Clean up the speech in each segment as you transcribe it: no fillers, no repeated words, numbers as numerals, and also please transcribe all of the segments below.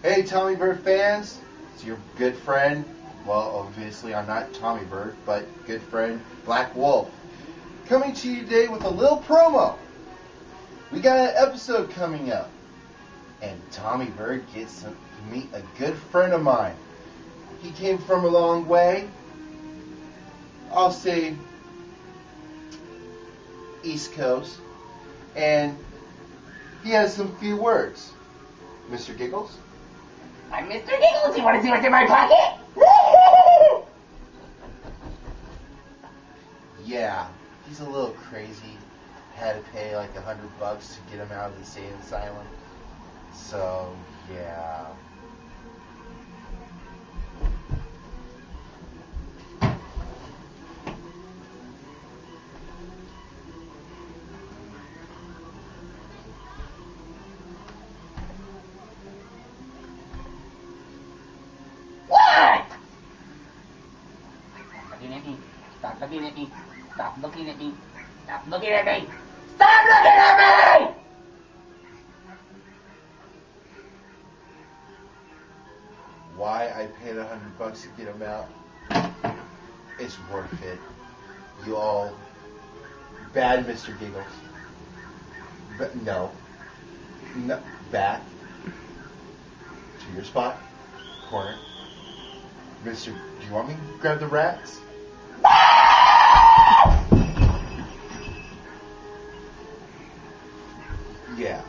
Hey, Tommy Bird fans, it's your good friend. Well, obviously I'm not Tommy Bird, but good friend Black Wolf, coming to you today with a little promo. We got an episode coming up, and Tommy Bird gets to meet a good friend of mine. He came from a long way. I'll say East Coast, and he has some few words. Mr. Giggles? I'm Mr. Giggles. You want to see what's in my pocket? Yeah, he's a little crazy. Had to pay like $100 to get him out of the insane asylum. So, yeah. Stop looking at me. Stop looking at me. Stop looking at me. Stop looking at me! Why I paid $100 to get him out? It's worth it. You all bad Mr. Giggles. But no, back to your spot, corner. Mr. Do you want me to grab the rats? Yeah.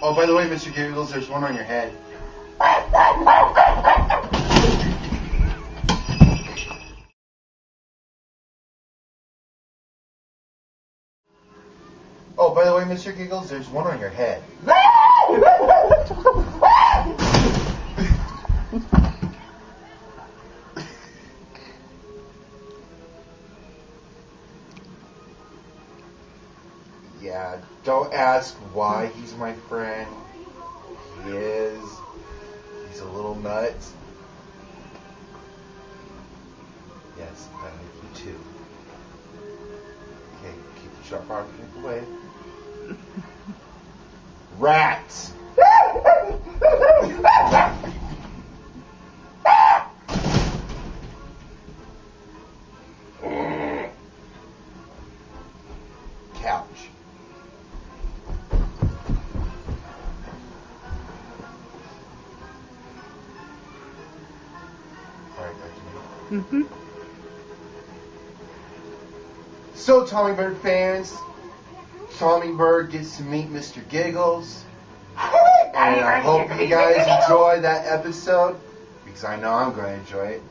Oh, by the way, Mr. Giggles, there's one on your head. Oh, by the way, Mr. Giggles, there's one on your head. Yeah, don't ask why he's my friend. He is. He's a little nuts. Yes, I like you too. Okay, keep the sharp object away. Rats! Couch. So, Tommy Bird fans, Tommy Bird gets to meet Mr. Giggles. And I hope you guys enjoy that episode, because I know I'm going to enjoy it.